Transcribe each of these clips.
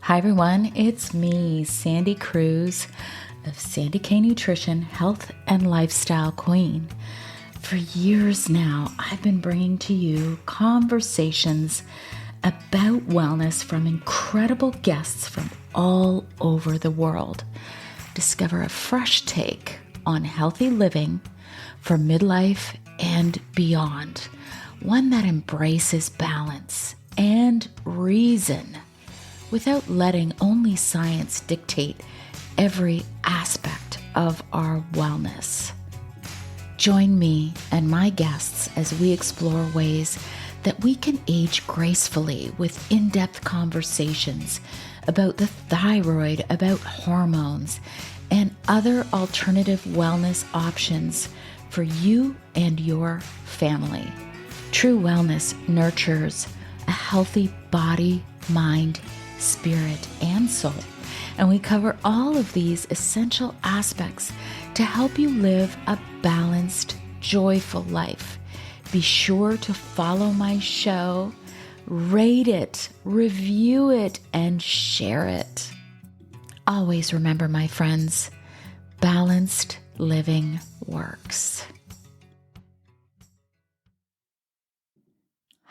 Hi everyone, it's me, Sandy Cruz of Sandy K Nutrition, Health and Lifestyle Queen. For years now, I've been bringing to you conversations about wellness from incredible guests from all over the world. Discover a fresh take on healthy living for midlife and beyond, one that embraces balance and reason without letting only science dictate every aspect of our wellness. Join me and my guests as we explore ways that we can age gracefully with in-depth conversations about the thyroid, about hormones, and other alternative wellness options for you and your family. True wellness nurtures a healthy body, mind, spirit, and soul. And we cover all of these essential aspects to help you live a balanced, joyful life. Be sure to follow my show, rate it, review it, and share it. Always remember, my friends, balanced living works.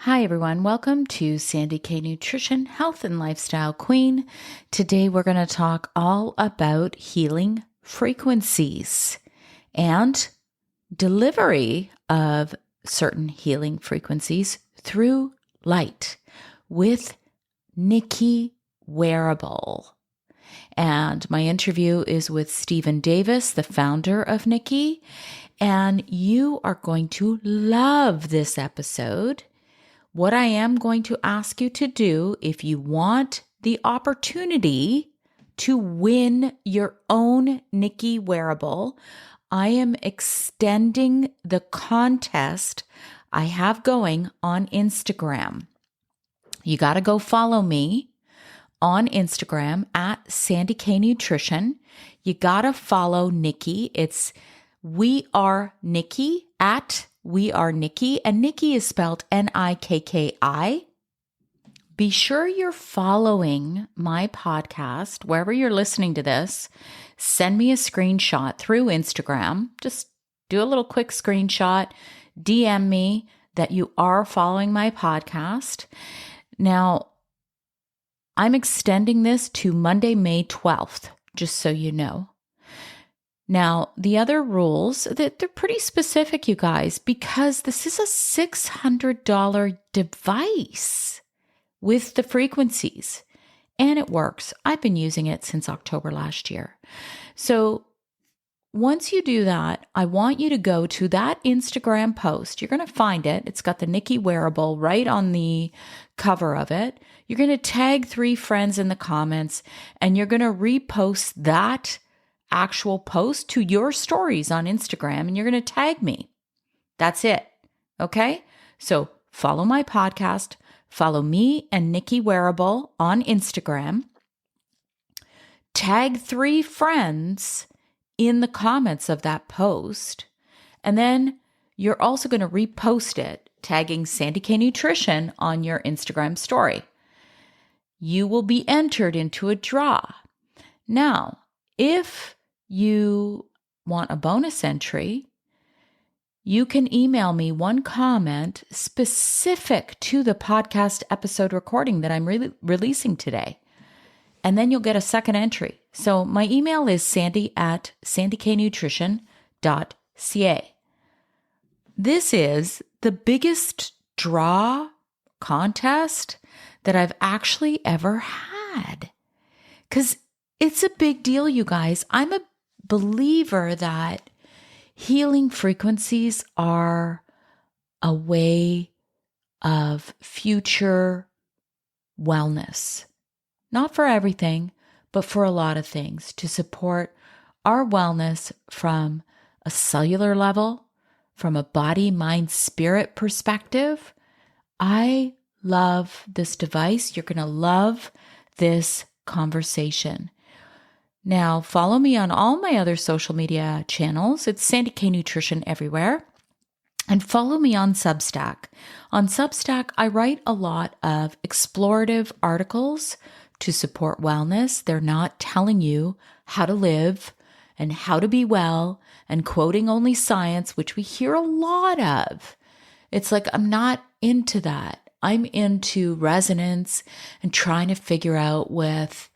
Hi everyone, welcome to Sandy K Nutrition, Health and Lifestyle Queen. Today we're going to talk all about healing frequencies and delivery of certain healing frequencies through light with Nikki Wearable. And my interview is with Stephen Davis, the founder of Nikki, and you are going to love this episode. What I am going to ask you to do, if you want the opportunity to win your own Nikki Wearable, I am extending the contest I have going on Instagram. You got to go follow me on Instagram at Sandy K Nutrition. You got to follow Nikki. It's We Are Nikki at We Are Nikki, and Nikki is spelled Nikki. Be sure you're following my podcast wherever you're listening to this. Send me a screenshot through Instagram. Just do a little quick screenshot. DM me that you are following my podcast. Now, I'm extending this to Monday, May 12th, just so you know. Now, the other rules, they're pretty specific, you guys, because this is a $600 device with the frequencies, and it works. I've been using it since October last year. So once you do that, I want you to go to that Instagram post. You're going to find it. It's got the Nikki Wearable right on the cover of it. You're going to tag 3 friends in the comments, and you're going to repost that actual post to your stories on Instagram, and you're going to tag me. That's it. Okay? So follow my podcast, follow me and Nikki Wearable on Instagram, tag 3 friends in the comments of that post, and then you're also going to repost it, tagging Sandy K Nutrition on your Instagram story. You will be entered into a draw. Now, if you want a bonus entry, you can email me one comment specific to the podcast episode recording that I'm releasing today. And then you'll get a second entry. So my email is sandy@sandyknutrition.ca. This is the biggest draw contest that I've actually ever had. Because it's a big deal, you guys. I'm a believer that healing frequencies are a way of future wellness. Not for everything, but for a lot of things to support our wellness from a cellular level, from a body, mind, spirit perspective. I love this device. You're going to love this conversation. Now, follow me on all my other social media channels. It's Sandy K Nutrition everywhere. And follow me on Substack. On Substack, I write a lot of explorative articles to support wellness. They're not telling you how to live and how to be well and quoting only science, which we hear a lot of. It's like, I'm not into that. I'm into resonance and trying to figure out with,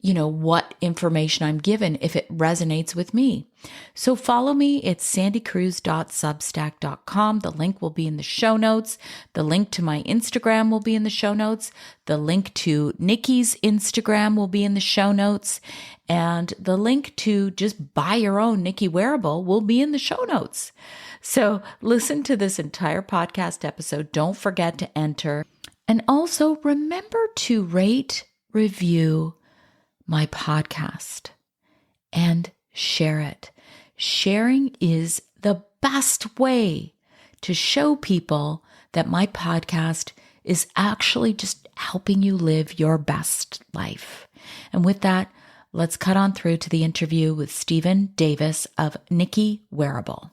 what information I'm given if it resonates with me. So follow me. It's sandycruz.substack.com. The link will be in the show notes. The link to my Instagram will be in the show notes. The link to Nikki's Instagram will be in the show notes. And the link to just buy your own Nikki Wearable will be in the show notes. So listen to this entire podcast episode. Don't forget to enter. And also remember to rate, review my podcast and share it. Sharing is the best way to show people that my podcast is actually just helping you live your best life. And with that, let's cut on through to the interview with Stephen Davis of Nikki Wearable.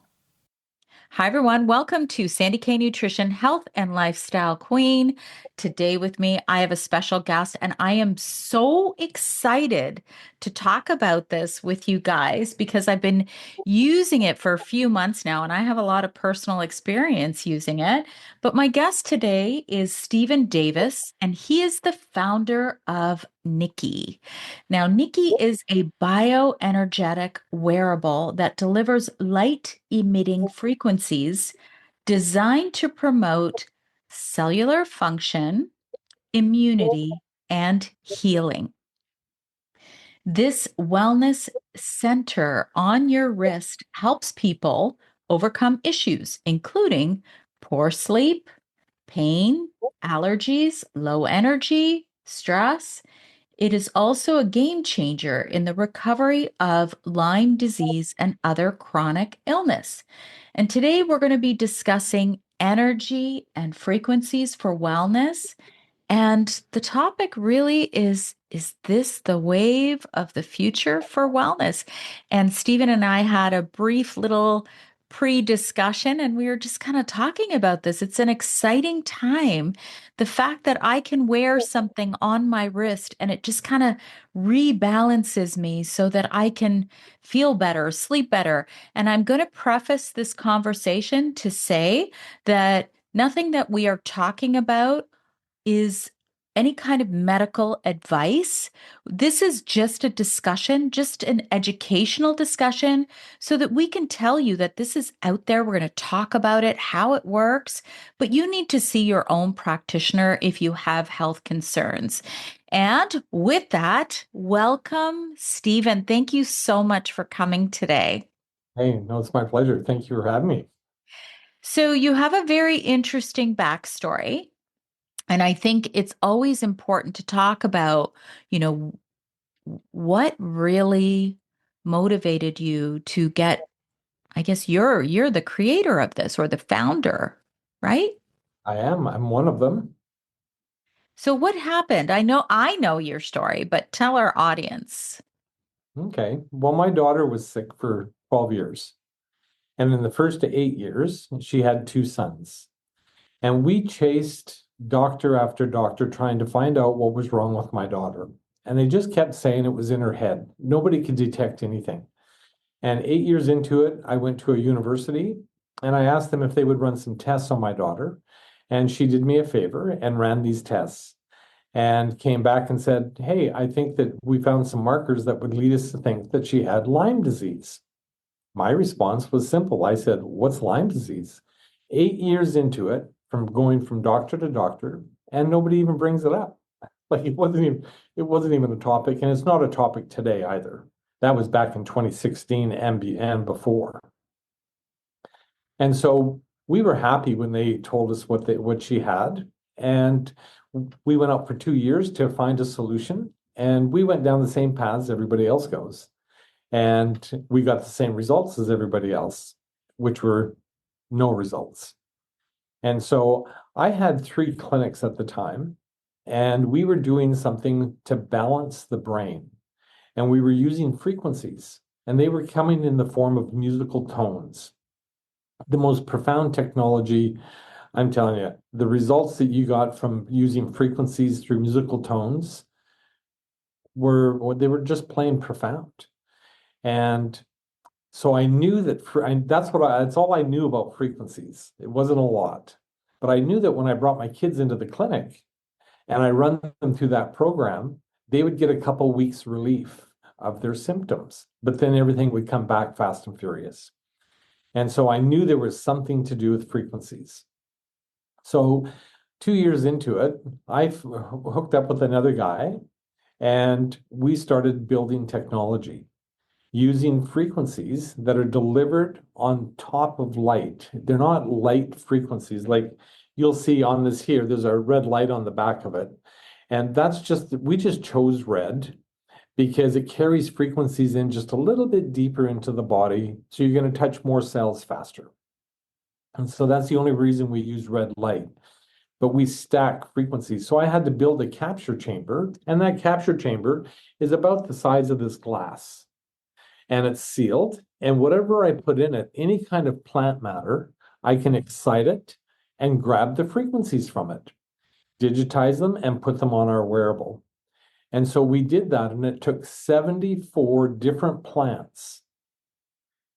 Hi, everyone. Welcome to Sandy K Nutrition, Health and Lifestyle Queen. Today with me, I have a special guest, and I am so excited to talk about this with you guys because I've been using it for a few months now, and I have a lot of personal experience using it. But my guest today is Stephen Davis, and he is the founder of Nikki. Now, Nikki is a bioenergetic wearable that delivers light-emitting frequencies designed to promote cellular function, immunity, and healing. This wellness center on your wrist helps people overcome issues, including poor sleep, pain, allergies, low energy, stress. It is also a game changer in the recovery of Lyme disease and other chronic illness. And today we're going to be discussing energy and frequencies for wellness. And the topic really is this the wave of the future for wellness? And Stephen and I had a brief little pre-discussion and we were just kind of talking about this. It's an exciting time. The fact that I can wear something on my wrist and it just kind of rebalances me so that I can feel better, sleep better. And I'm going to preface this conversation to say that nothing that we are talking about is any kind of medical advice. This is just a discussion, just an educational discussion, so that we can tell you that this is out there. We're going to talk about it, how it works, but you need to see your own practitioner if you have health concerns. And with that, welcome, Stephen. Thank you so much for coming today. Hey, no, it's my pleasure. Thank you for having me. So you have a very interesting backstory. And I think it's always important to talk about, what really motivated you to get, I guess you're the creator of this or the founder, right? I am. I'm one of them. So what happened? I know your story, but tell our audience. Okay. Well, my daughter was sick for 12 years. And in the first 8 years, she had two sons. And we chased doctor after doctor trying to find out what was wrong with my daughter. And they just kept saying it was in her head. Nobody could detect anything. And 8 years into it, I went to a university and I asked them if they would run some tests on my daughter. And she did me a favor and ran these tests and came back and said, hey, I think that we found some markers that would lead us to think that she had Lyme disease. My response was simple. I said, what's Lyme disease? 8 years into it, from going from doctor to doctor, and nobody even brings it up. Like it wasn't even a topic, and it's not a topic today either. That was back in 2016 and before. And so we were happy when they told us what she had, and we went out for 2 years to find a solution, and we went down the same paths everybody else goes. And we got the same results as everybody else, which were no results. And so I had 3 clinics at the time, and we were doing something to balance the brain. And we were using frequencies, and they were coming in the form of musical tones. The most profound technology, I'm telling you, the results that you got from using frequencies through musical tones were just plain profound. And so I knew that that's all I knew about frequencies. It wasn't a lot, but I knew that when I brought my kids into the clinic and I run them through that program, they would get a couple weeks relief of their symptoms, but then everything would come back fast and furious. And so I knew there was something to do with frequencies. So 2 years into it, I hooked up with another guy and we started building technology using frequencies that are delivered on top of light. They're not light frequencies. Like you'll see on this here, there's a red light on the back of it. And we just chose red because it carries frequencies in just a little bit deeper into the body. So you're going to touch more cells faster. And so that's the only reason we use red light. But we stack frequencies. So I had to build a capture chamber, and that capture chamber is about the size of this glass. And it's sealed. And whatever I put in it, any kind of plant matter, I can excite it and grab the frequencies from it, digitize them, and put them on our wearable. And so we did that, and it took 74 different plants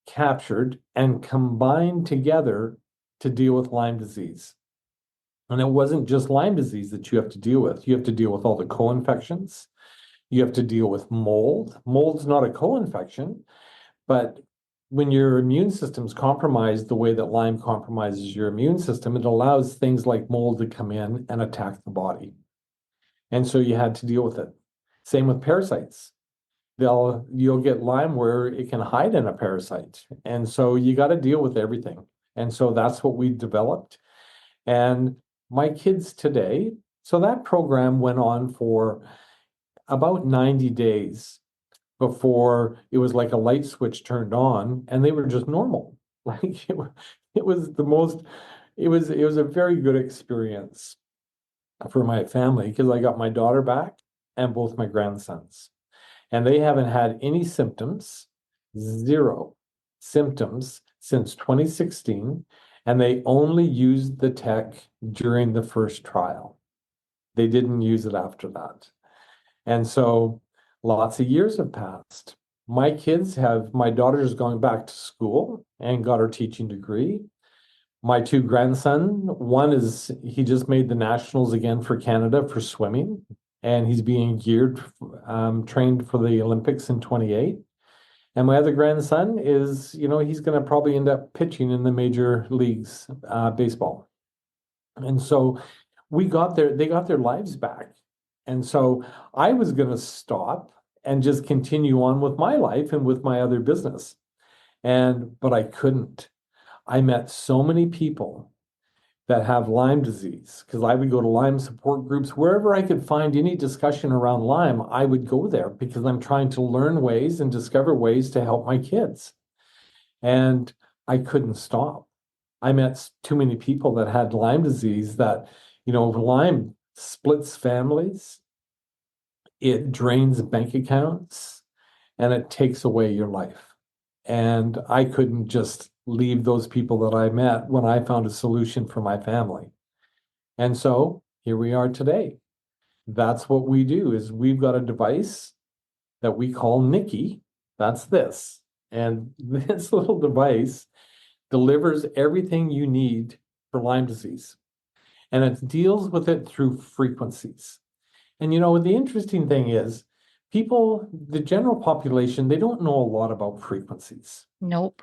captured and combined together to deal with Lyme disease. And it wasn't just Lyme disease that you have to deal with. You have to deal with all the co-infections. You have to deal with mold. Mold's not a co-infection, but when your immune system's compromised the way that Lyme compromises your immune system, it allows things like mold to come in and attack the body. And so you had to deal with it. Same with parasites. You'll get Lyme where it can hide in a parasite. And so you got to deal with everything. And so that's what we developed. And my kids today, so that program went on for about 90 days before it was like a light switch turned on and they were just normal. Like it was a very good experience for my family because I got my daughter back and both my grandsons. And they haven't had any symptoms, zero symptoms since 2016. And they only used the tech during the first trial. They didn't use it after that. And so lots of years have passed. My daughter's going back to school and got her teaching degree. My two grandsons, he just made the nationals again for Canada for swimming, and he's being trained for the Olympics in 28. And my other grandson he's going to probably end up pitching in the major leagues, baseball. And so they got their lives back. And so I was going to stop and just continue on with my life and with my other business. But I couldn't. I met so many people that have Lyme disease because I would go to Lyme support groups. Wherever I could find any discussion around Lyme, I would go there because I'm trying to learn ways and discover ways to help my kids. And I couldn't stop. I met too many people that had Lyme disease that, Lyme splits families, it drains bank accounts, and it takes away your life. And I couldn't just leave those people that I met when I found a solution for my family. And so here we are today. That's what we do is we've got a device that we call Nikki. That's this. And this little device delivers everything you need for Lyme disease. And it deals with it through frequencies. And the interesting thing is the general population, they don't know a lot about frequencies. Nope.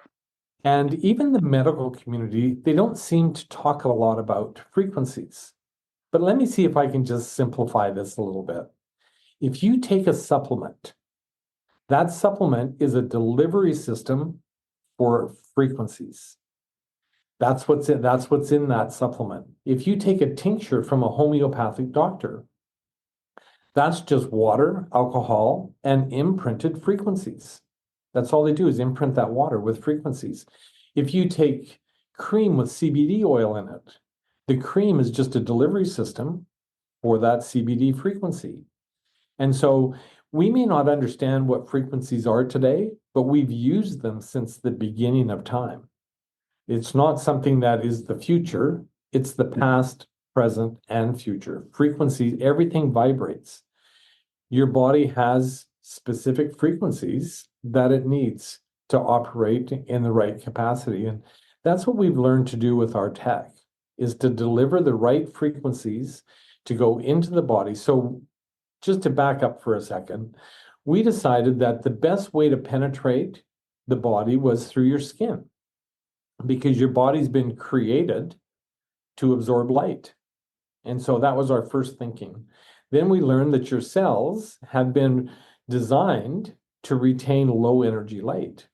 And even the medical community, they don't seem to talk a lot about frequencies. But let me see if I can just simplify this a little bit. If you take a supplement, that supplement is a delivery system for frequencies. That's what's in that supplement. If you take a tincture from a homeopathic doctor, that's just water, alcohol, and imprinted frequencies. That's all they do is imprint that water with frequencies. If you take cream with CBD oil in it, the cream is just a delivery system for that CBD frequency. And so we may not understand what frequencies are today, but we've used them since the beginning of time. It's not something that is the future. It's the past, present, and future. Frequencies, everything vibrates. your body has specific frequencies that it needs to operate in the right capacity. And that's what we've learned to do with our tech, is to deliver the right frequencies to go into the body. So just to back up for a second, we decided that the best way to penetrate the body was through your skin, because your body's been created to absorb light. And so that was our first thinking. Then we learned that your cells have been designed to retain low energy light.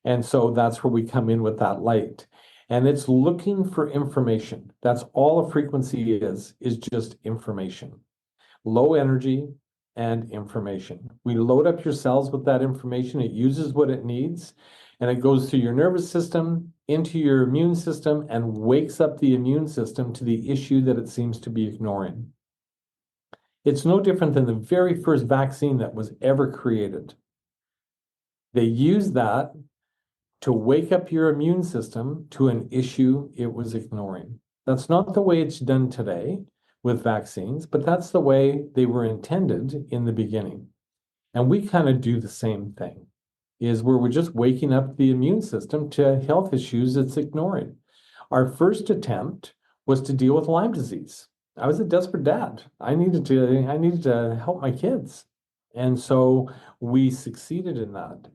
And so that's where we come in with that light. And it's looking for information. That's all a frequency is just information. Low energy and information. We load up your cells with that information. It uses what it needs, and it goes through your nervous system, into your immune system, and wakes up the immune system to the issue that it seems to be ignoring. It's no different than the very first vaccine that was ever created. They used that to wake up your immune system to an issue it was ignoring. That's not the way it's done today with vaccines, but that's the way they were intended in the beginning. And we kind of do the same thing, is where we're just waking up the immune system to health issues it's ignoring. Our first attempt was to deal with Lyme disease. I was a desperate dad. I needed to help my kids. And so we succeeded in that.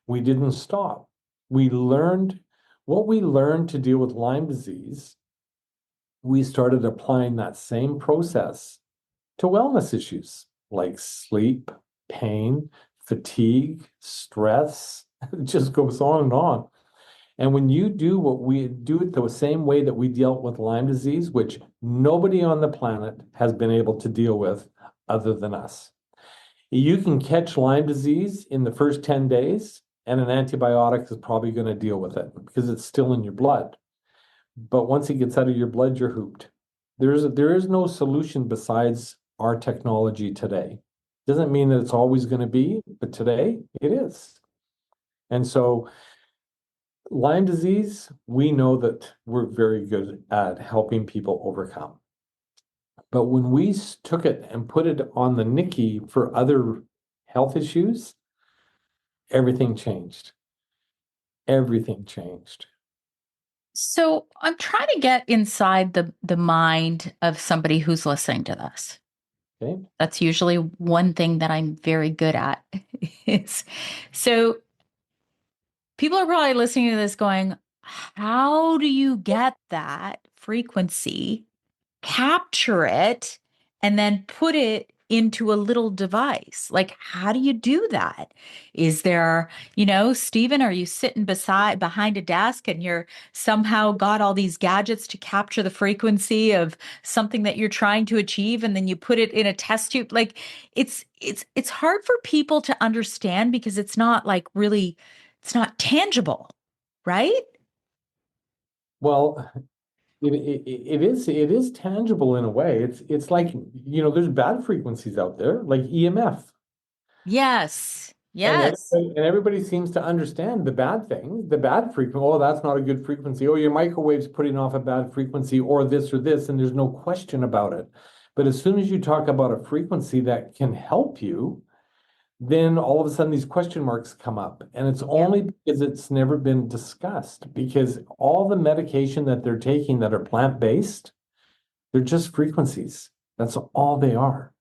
We didn't stop. We learned what we learned to deal with Lyme disease. We started applying that same process to wellness issues like sleep, pain, fatigue, stress. It just goes on and on. And when you do what we do it the same way that we dealt with Lyme disease, which nobody on the planet has been able to deal with other than us. You can catch Lyme disease in the first 10 days, and an antibiotic is probably going to deal with it because it's still in your blood. But once it gets out of your blood, you're hooped. There is no solution besides our technology today. Doesn't mean that it's always going to be, but today it is. And so Lyme disease, we know that we're very good at helping people overcome. But when we took it and put it on the Nikki for other health issues, everything changed. Everything changed. So I'm trying to get inside the mind of somebody who's listening to this. Okay. That's usually one thing that I'm very good at. Is so people are probably listening to this going, how do you get that frequency, capture it, and then put it into a little device? Like, how do you do that? Is there, Stephen, are you sitting behind a desk and you're somehow got all these gadgets to capture the frequency of something that you're trying to achieve, and then you put it in a test tube? Like, it's hard for people to understand because it's not like really, it's not tangible, right? Well, it is tangible in a way. It's like, there's bad frequencies out there, like EMF. Yes. And Yes. everybody seems to understand the bad thing, the bad frequency. Oh, that's not a good frequency. Oh, your microwave's putting off a bad frequency, or this, and there's no question about it. But as soon as you talk about a frequency that can help you, then all of a sudden these question marks come up. And it's Yeah. only because it's never been discussed, because all the medication that they're taking that are plant-based, they're just frequencies. That's all they are.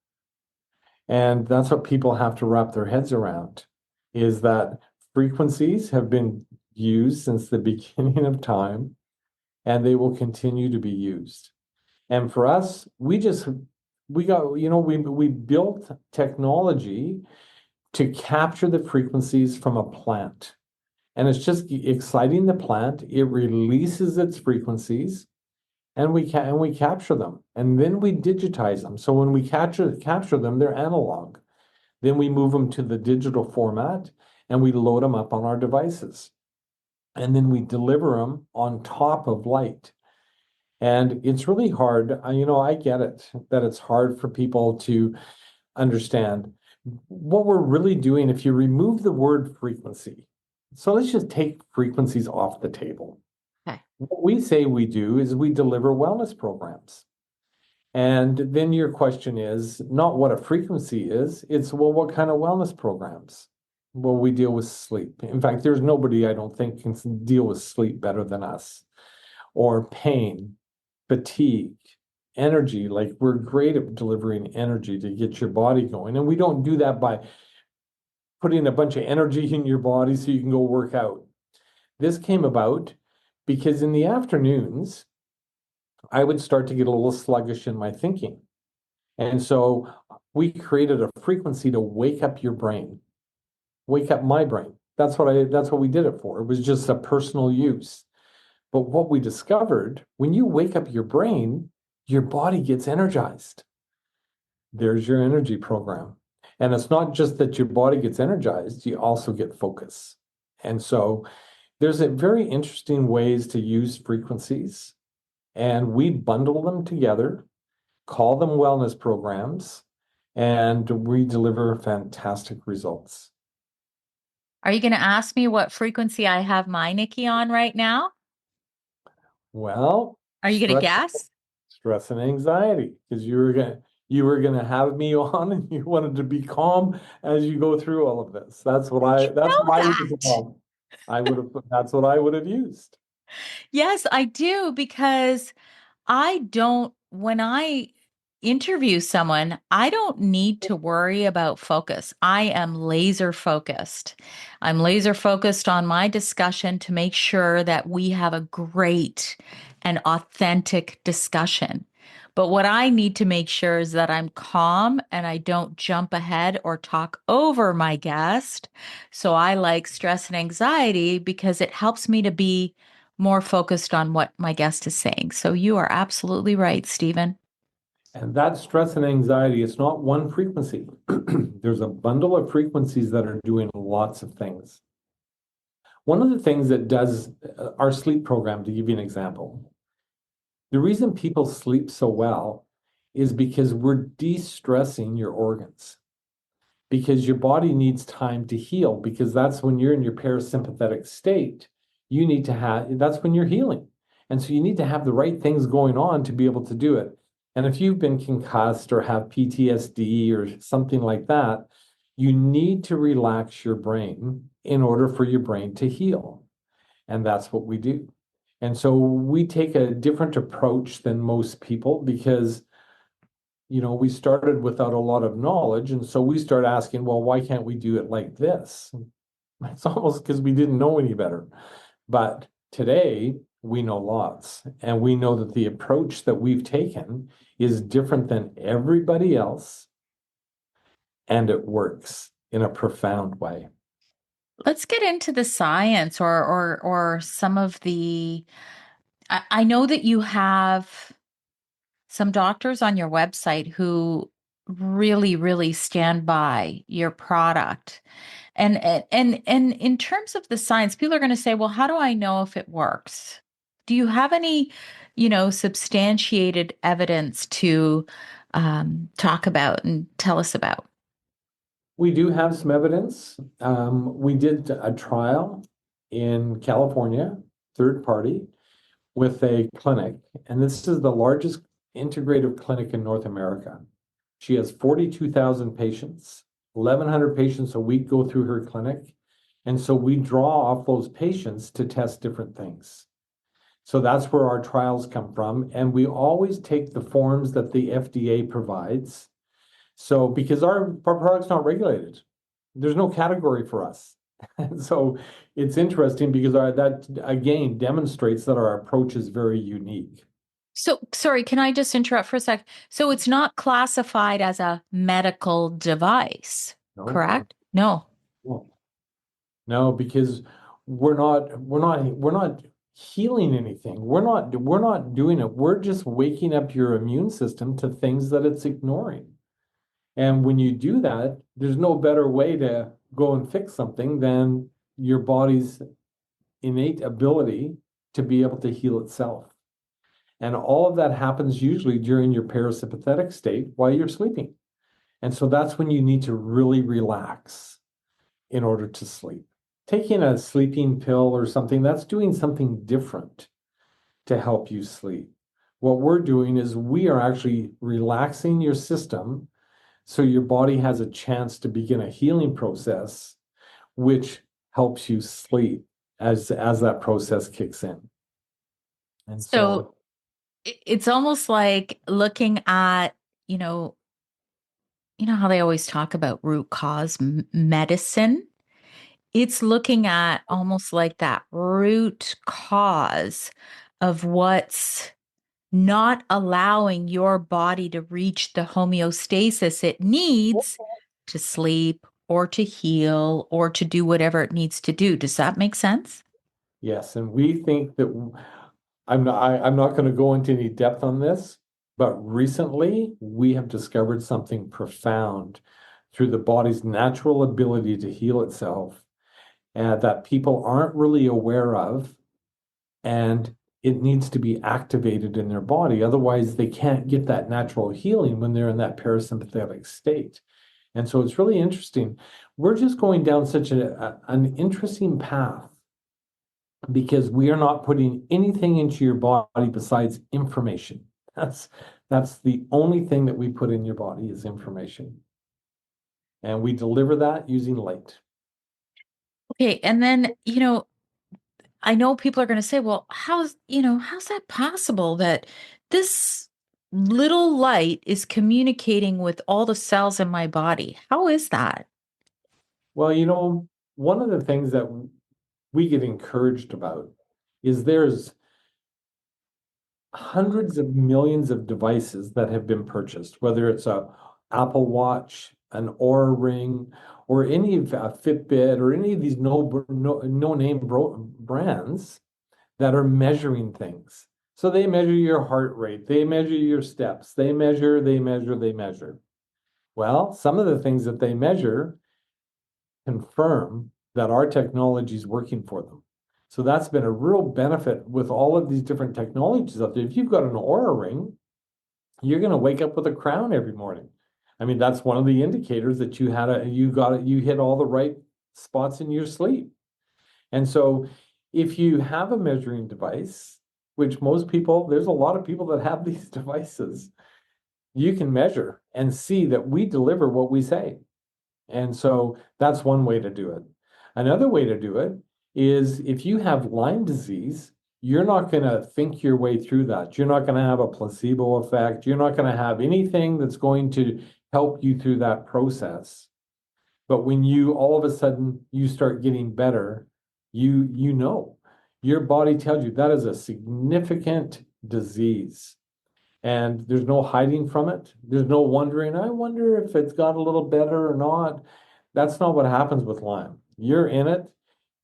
And that's what people have to wrap their heads around, is that frequencies have been used since the beginning of time, and they will continue to be used. And for us, we built technology to capture the frequencies from a plant. And it's just exciting the plant. It releases its frequencies, and we capture them, and then we digitize them. So when we capture them, they're analog. Then we move them to the digital format, and we load them up on our devices. And then we deliver them on top of light. And it's really hard. I get it, that it's hard for people to understand what we're really doing. If you remove the word frequency, so let's just take frequencies off the table. Okay. What we say we do is we deliver wellness programs. And then your question is not what a frequency is, it's, well, what kind of wellness programs will we deal with sleep? In fact, there's nobody I don't think can deal with sleep better than us, or pain, fatigue, energy. Like, we're great at delivering energy to get your body going. And we don't do that by putting a bunch of energy in your body so you can go work out. This came about because in the afternoons, I would start to get a little sluggish in my thinking. And so we created a frequency to wake up your brain, wake up my brain. That's what we did it for. It was just a personal use. But what we discovered, when you wake up your brain, your body gets energized. There's your energy program. And it's not just that your body gets energized, you also get focus. And so there's a very interesting ways to use frequencies, and we bundle them together, call them wellness programs, and we deliver fantastic results. Are you going to ask me what frequency I have my Nikki on right now? Well, Are you going to stress, guess? stress and anxiety, because you were gonna have me on, and you wanted to be calm as you go through all of this. That's what I You that's know what I would that. have I would have that's what I would have used. Yes, I do, because when I interview someone, I don't need to worry about focus. I am laser focused. I'm laser focused on my discussion to make sure that we have a great and authentic discussion. But what I need to make sure is that I'm calm and I don't jump ahead or talk over my guest. So I like stress and anxiety because it helps me to be more focused on what my guest is saying. So you are absolutely right, Stephen. And that stress and anxiety, it's not one frequency. There's a bundle of frequencies that are doing lots of things. One of the things that does our sleep program, to give you an example, the reason people sleep so well is because we're de-stressing your organs, because your body needs time to heal, because that's when you're in your parasympathetic state. You need to have, that's when you're healing. And so you need to have the right things going on to be able to do it. And if you've been concussed or have PTSD or something like that, you need to relax your brain in order for your brain to heal. And that's what we do. And so we take a different approach than most people because, we started without a lot of knowledge. And so we start asking, well, why can't we do it like this? It's almost because we didn't know any better. But today we know lots, and we know that the approach that we've taken is different than everybody else, and it works in a profound way. Let's get into the science or some of the I know that you have some doctors on your website who really, really stand by your product. And in terms of the science, people are going to say, well, how do I know if it works? Do you have any, substantiated evidence to talk about and tell us about? We do have some evidence. We did a trial in California, third party, with a clinic, and this is the largest integrative clinic in North America. She has 42,000 patients. 1,100 patients a week go through her clinic. And so we draw off those patients to test different things. So that's where our trials come from. And we always take the forms that the FDA provides. So because our product's not regulated, there's no category for us. And so it's interesting because that again demonstrates that our approach is very unique. So, sorry, can I just interrupt for a sec? So it's not classified as a medical device, No, correct? No. no, no, because we're not healing anything. We're not doing it. We're just waking up your immune system to things that it's ignoring. And when you do that, there's no better way to go and fix something than your body's innate ability to be able to heal itself. And all of that happens usually during your parasympathetic state while you're sleeping. And so that's when you need to really relax in order to sleep. Taking a sleeping pill or something, that's doing something different to help you sleep. What we're doing is we are actually relaxing your system so your body has a chance to begin a healing process, which helps you sleep as that process kicks in. And So so, it's almost like looking at, you know, how they always talk about root cause medicine. It's looking at almost like that root cause of what's not allowing your body to reach the homeostasis it needs to sleep or to heal or to do whatever it needs to do. Does that make sense? yes, and we think that I'm not going to go into any depth on this, but recently we have discovered something profound through the body's natural ability to heal itself, that people aren't really aware of, and it needs to be activated in their body. Otherwise, they can't get that natural healing when they're in that parasympathetic state. And so it's really interesting. We're just going down such an interesting path because we are not putting anything into your body besides information. That's the only thing that we put in your body is information. And we deliver that using light. Okay. And then, I know people are going to say, well, how's that possible that this little light is communicating with all the cells in my body? How is that? Well, one of the things that we get encouraged about is there's hundreds of millions of devices that have been purchased, whether it's a Apple Watch, an Oura Ring, or any of Fitbit, or any of these no name brands that are measuring things. So they measure your heart rate, they measure your steps, they measure. Well, some of the things that they measure confirm that our technology is working for them. So that's been a real benefit with all of these different technologies out there. If you've got an Oura Ring, you're going to wake up with a crown every morning. I mean, that's one of the indicators that you hit all the right spots in your sleep. And so if you have a measuring device, which most people, there's a lot of people that have these devices, you can measure and see that we deliver what we say. And so that's one way to do it. Another way to do it is if you have Lyme disease, you're not going to think your way through that. You're not going to have a placebo effect. You're not going to have anything that's going to help you through that process. But when you all of a sudden you start getting better, you know, your body tells you that is a significant disease. And there's no hiding from it. There's no wondering, I wonder if it's got a little better or not. That's not what happens with Lyme. You're in it,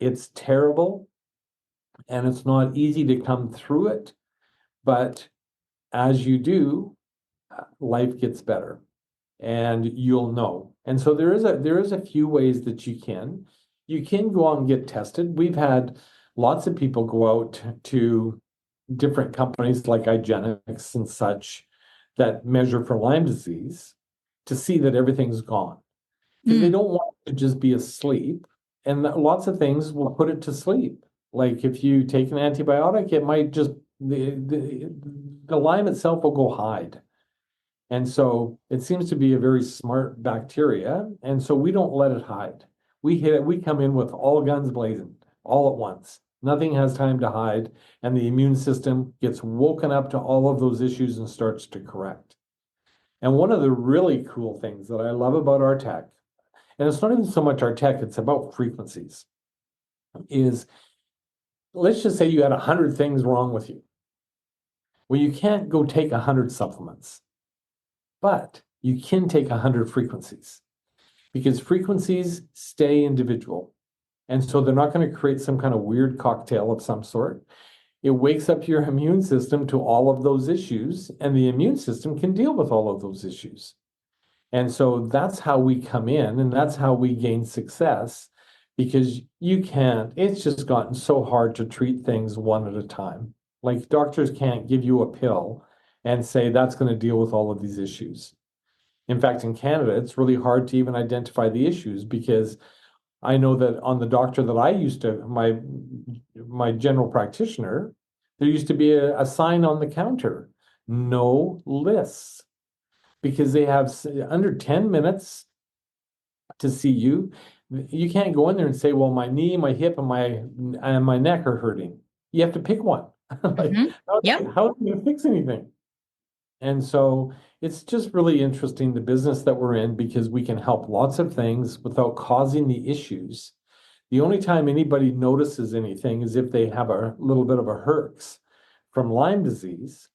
it's terrible, and it's not easy to come through it. But as you do, life gets better and you'll know. And so there is a few ways that you can go out and get tested. We've had lots of people go out to different companies like IGenics and such that measure for Lyme disease to see that everything's gone because they Mm. don't want to just be asleep. And lots of things will put it to sleep. Like if you take an antibiotic, it might just the Lyme itself will go hide. And so it seems to be a very smart bacteria. And so we don't let it hide. We hit it, we come in with all guns blazing all at once. Nothing has time to hide. And the immune system gets woken up to all of those issues and starts to correct. And one of the really cool things that I love about our tech, and it's not even so much our tech, it's about frequencies, is let's just say you had 100 things wrong with you. Well, you can't go take 100 supplements, but you can take 100 frequencies because frequencies stay individual. And so they're not going to create some kind of weird cocktail of some sort. It wakes up your immune system to all of those issues, and the immune system can deal with all of those issues. And so that's how we come in, and that's how we gain success because it's just gotten so hard to treat things one at a time. Like doctors can't give you a pill and say that's going to deal with all of these issues. In fact, in Canada, it's really hard to even identify the issues because I know that on the doctor that I used to, my general practitioner, there used to be a sign on the counter no lists, because they have under 10 minutes to see you. You can't go in there and say, well, my knee, my hip, and my neck are hurting. You have to pick one. Like, Hmm. Yep. how are you going to fix anything? And so it's just really interesting, the business that we're in, because we can help lots of things without causing the issues. The only time anybody notices anything is if they have a little bit of a herx from Lyme disease,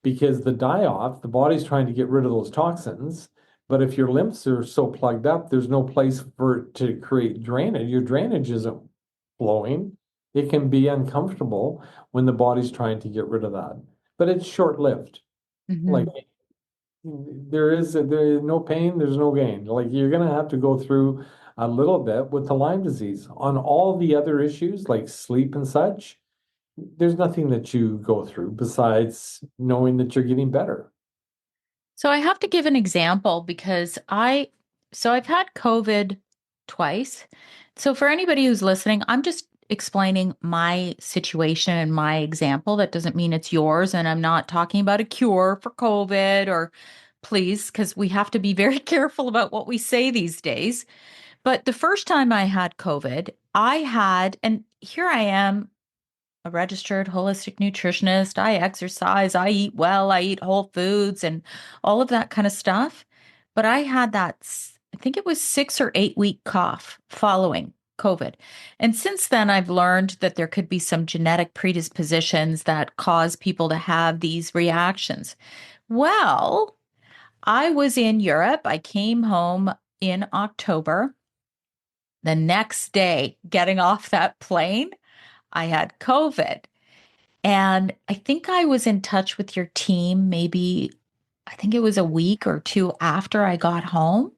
because the die-off, the body's trying to get rid of those toxins. But if your lymphs are so plugged up, there's no place for it to create drainage. Your drainage isn't flowing. It can be uncomfortable when the body's trying to get rid of that. But it's short-lived. Like, Hmm. there is no pain, there's no gain. Like, you're gonna have to go through a little bit with the Lyme disease. On all the other issues like sleep and such, there's nothing that you go through besides knowing that you're getting better. So I have to give an example because I've had COVID twice. So for anybody who's listening, I'm just explaining my situation and my example. That doesn't mean it's yours. And I'm not talking about a cure for COVID, or please, because we have to be very careful about what we say these days. But the first time I had COVID, and here I am, a registered holistic nutritionist. I exercise, I eat well, I eat whole foods and all of that kind of stuff. But I had I think it was 6 or 8 week cough following COVID. And since then, I've learned that there could be some genetic predispositions that cause people to have these reactions. Well, I was in Europe. I came home in October. The next day, getting off that plane, I had COVID. And I think I was in touch with your team maybe, I think it was a week or two after I got home.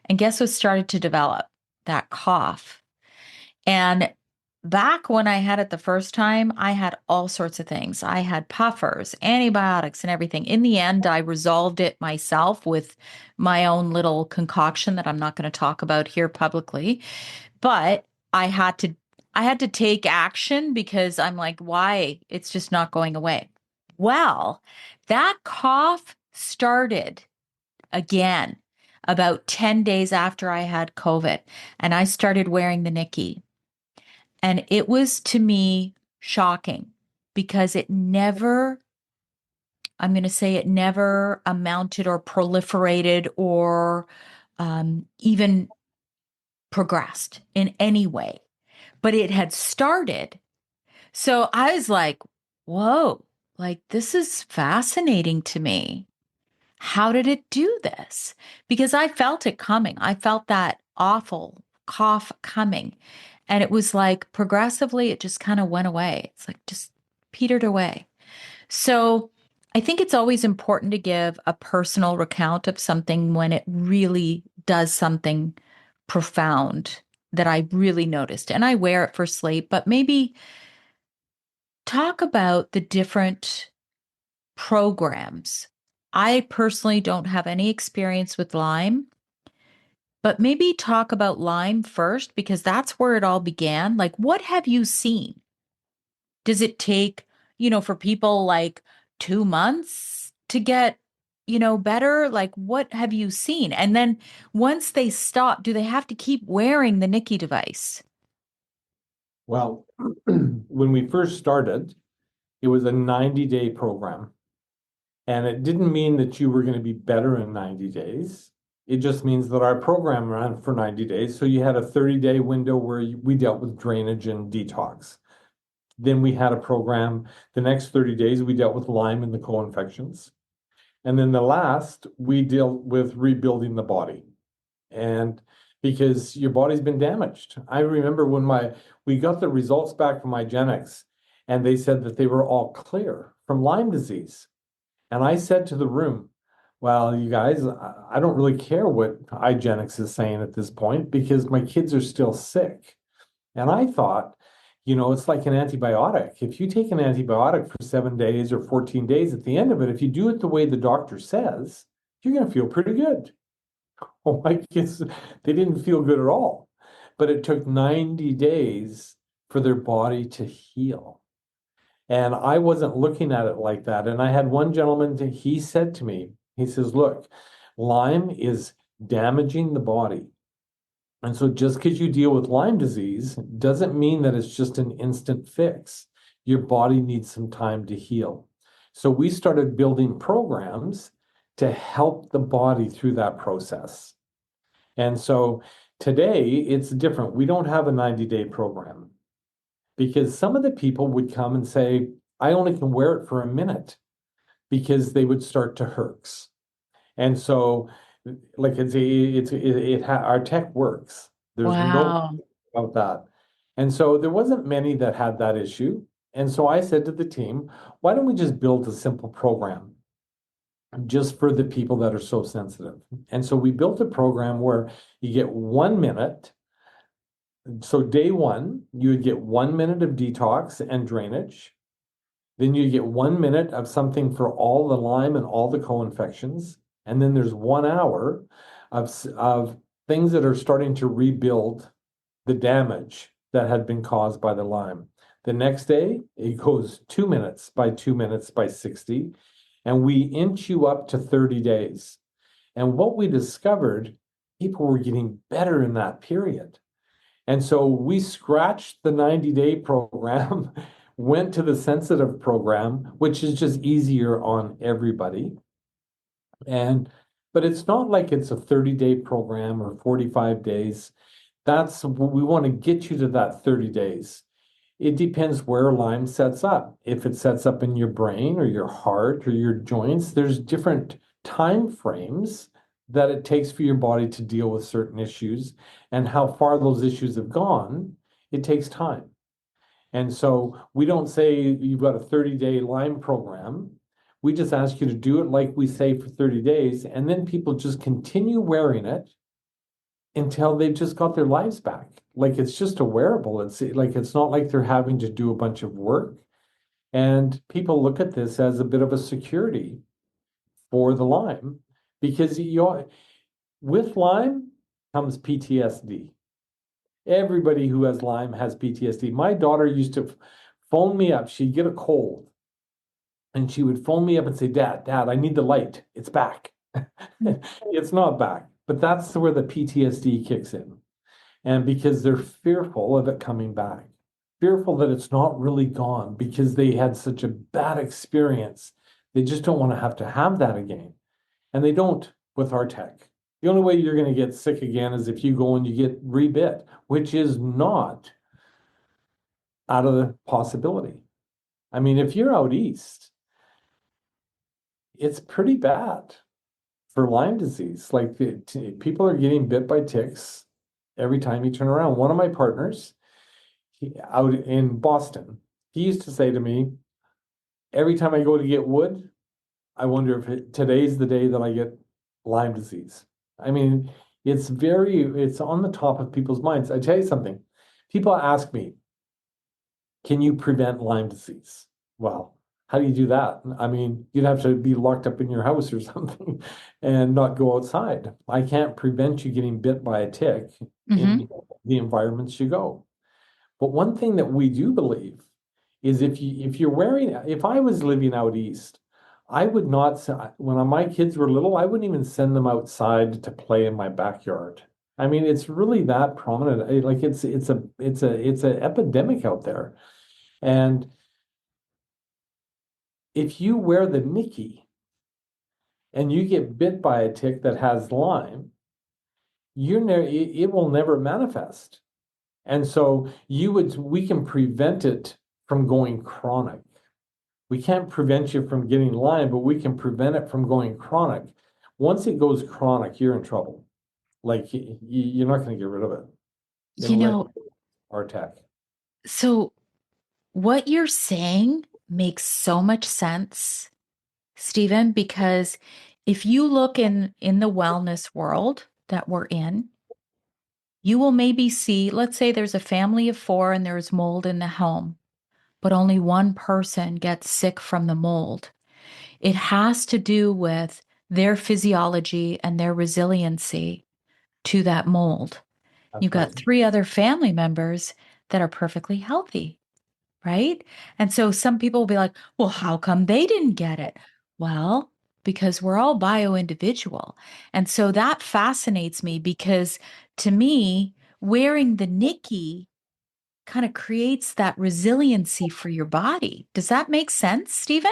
And guess what started to develop? That cough. And back when I had it the first time, I had all sorts of things. I had puffers, antibiotics, and everything. In the end, I resolved it myself with my own little concoction that I'm not going to talk about here publicly. But I had to I had to take action because I'm like, why? It's just not going away. Well, that cough started again about 10 days after I had COVID, and I started wearing the Nikki. And it was, to me, shocking because I'm going to say it never amounted or proliferated or even progressed in any way, but it had started. So I was like, whoa, like this is fascinating to me. How did it do this? Because I felt it coming. I felt that awful cough coming. And it was like progressively, it just kind of went away. It's like just petered away. So I think it's always important to give a personal recount of something when it really does something profound that I really noticed. And I wear it for sleep, but maybe talk about the different programs. I personally don't have any experience with Lyme, but maybe talk about Lyme first because that's where it all began. Like, what have you seen? Does it take, for people like 2 months to get, better? Like, what have you seen? And then once they stop, do they have to keep wearing the Nikki device? Well, when we first started, it was a 90-day program. And it didn't mean that you were going to be better in 90 days. It just means that our program ran for 90 days. So you had a 30-day window where we dealt with drainage and detox. Then we had a program, the next 30 days, we dealt with Lyme and the co-infections. And then the last, we dealt with rebuilding the body. And because your body's been damaged. I remember when we got the results back from IGeneX, and they said that they were all clear from Lyme disease. And I said to the room, well, you guys, I don't really care what IGeneX is saying at this point because my kids are still sick. And I thought, it's like an antibiotic. If you take an antibiotic for 7 days or 14 days, at the end of it, if you do it the way the doctor says, you're going to feel pretty good. Oh, my kids, they didn't feel good at all. But it took 90 days for their body to heal. And I wasn't looking at it like that. And I had one gentleman, he said to me, he says, look, Lyme is damaging the body. And so just because you deal with Lyme disease doesn't mean that it's just an instant fix. Your body needs some time to heal. So we started building programs to help the body through that process. And so today it's different. We don't have a 90-day program because some of the people would come and say, I only can wear it for a minute because they would start to herx. And so, like our tech works. There's no Wow. about that. And so there wasn't many that had that issue. And so I said to the team, why don't we just build a simple program just for the people that are so sensitive? And so we built a program where you get 1 minute. So day one, you would get 1 minute of detox and drainage. Then you get 1 minute of something for all the Lyme and all the co-infections. And then there's 1 hour of things that are starting to rebuild the damage that had been caused by the Lyme. The next day, it goes 2 minutes by 2 minutes by 60, and we inch you up to 30 days. And what we discovered, people were getting better in that period. And so we scratched the 90-day program, went to the sensitive program, which is just easier on everybody. But it's not like it's a 30-day program or 45 days. That's what we want to get you to, that 30 days. It depends where Lyme sets up. If it sets up in your brain or your heart or your joints, there's different time frames that it takes for your body to deal with certain issues, and how far those issues have gone, it takes time. And so we don't say you've got a 30-day Lyme program. We just ask you to do it like we say for 30 days, and then people just continue wearing it until they've just got their lives back. Like it's just a wearable. It's like it's not like they're having to do a bunch of work. And people look at this as a bit of a security for the Lyme, because with Lyme comes PTSD. Everybody who has Lyme has PTSD. My daughter used to phone me up. She'd get a cold and she would phone me up and say, Dad, I need the light. It's back. It's not back. But that's where the PTSD kicks in. And because they're fearful of it coming back, fearful that it's not really gone because they had such a bad experience. They just don't want to have that again. And they don't with our tech. The only way you're going to get sick again is if you go and you get rebit, which is not out of the possibility. I mean, if you're out east, it's pretty bad for Lyme disease. Like people are getting bit by ticks every time you turn around. One of my partners out in Boston, he used to say to me, every time I go to get wood, I wonder if today's the day that I get Lyme disease. I mean, it's on the top of people's minds. I tell you something, people ask me, can you prevent Lyme disease? Well, how do you do that? I mean, you'd have to be locked up in your house or something and not go outside. I can't prevent you getting bit by a tick Mm-hmm. in the environments you go. But one thing that we do believe is if I was living out east, I would not, when my kids were little, I wouldn't even send them outside to play in my backyard. I mean, it's really that prominent. Like it's a epidemic out there. And if you wear the Nikki and you get bit by a tick that has Lyme, it will never manifest. And so we can prevent it from going chronic. We can't prevent you from getting Lyme, but we can prevent it from going chronic. Once it goes chronic, you're in trouble. Like you're not going to get rid of it You unless know, our tech. so what you're saying makes so much sense, Stephen, because if you look in the wellness world that we're in, you will maybe see, let's say there's a family of four and there's mold in the home, but only one person gets sick from the mold. It has to do with their physiology and their resiliency to that mold. You've That's right. got three other family members that are perfectly healthy. right? And so some people will be like, well, how come they didn't get it? Well, because we're all bio-individual. And so that fascinates me because to me, wearing the Nikki kind of creates that resiliency for your body. Does that make sense, Stephen?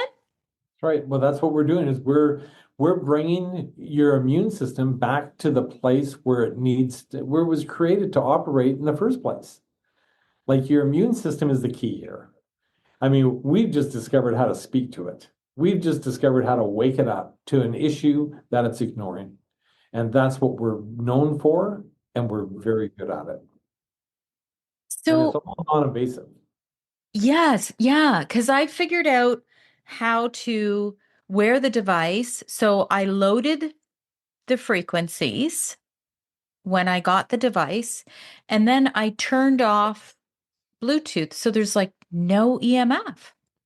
Right. Well, that's what we're doing is we're bringing your immune system back to the place where it needs to, where it was created to operate in the first place. Like your immune system is the key here. I mean, we've just discovered how to speak to it. We've just discovered how to wake it up to an issue that it's ignoring. And that's what we're known for, and we're very good at it. And it's So, all non-invasive. yes, yeah, because I figured out how to wear the device. So I loaded the frequencies when I got the device, and then I turned off Bluetooth. So there's like no EMF.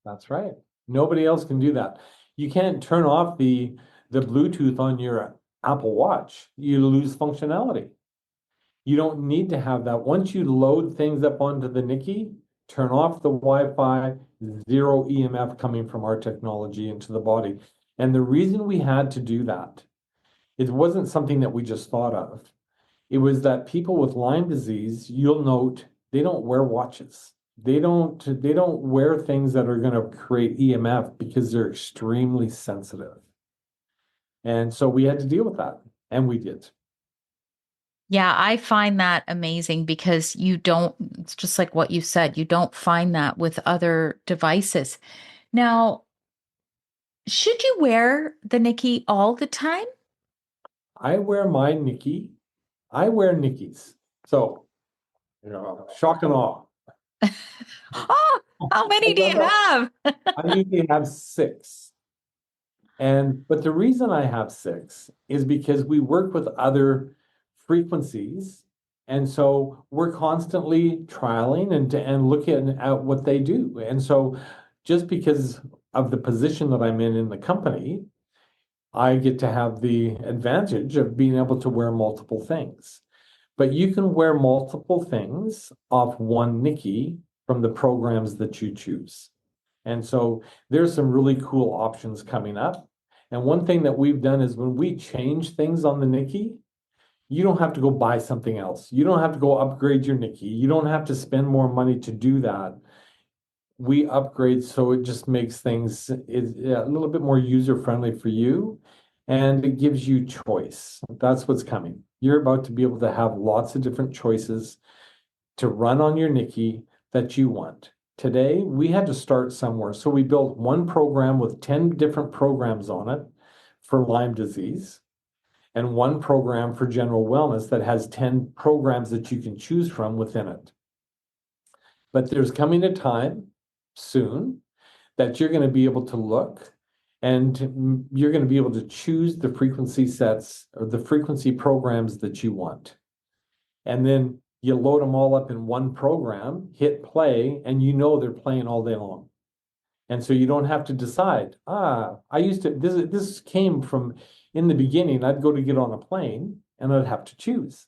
That's right. Nobody else can do that. You can't turn off the Bluetooth on your Apple Watch. You lose functionality. You don't need to have that. Once you load things up onto the Nikki, turn off the Wi-Fi, zero EMF coming from our technology into the body. And the reason we had to do that, it wasn't something that we just thought of. It was that people with Lyme disease, you'll note, they don't wear watches. They don't wear things that are going to create EMF because they're extremely sensitive. And so we had to deal with that, and we did. Yeah, I find that amazing because you don't, it's just like what you said, you don't find that with other devices. Now, should you wear the Nikki all the time? I wear my Nikki. I wear Nikki's. So, shock and awe. Oh, how many do you I have? usually have six. But the reason I have six is because we work with other frequencies. And so we're constantly trialing and looking at what they do. And so just because of the position that I'm in the company, I get to have the advantage of being able to wear multiple things. But you can wear multiple things off one Nikki from the programs that you choose. And so there's some really cool options coming up. And one thing that we've done is when we change things on the Nikki, you don't have to go buy something else. You don't have to go upgrade your Nikki. You don't have to spend more money to do that. We upgrade so it just makes things a little bit more user friendly for you, and it gives you choice. That's what's coming. You're about to be able to have lots of different choices to run on your Nikki that you want. Today, we had to start somewhere. So we built one program with 10 different programs on it for Lyme disease, and one program for general wellness that has 10 programs that you can choose from within it. But there's coming a time soon that you're going to be able to look and you're going to be able to choose the frequency sets or the frequency programs that you want. And then you load them all up in one program, hit play, and they're playing all day long. And so you don't have to decide, I used to, this came from in the beginning, I'd go to get on a plane and I'd have to choose.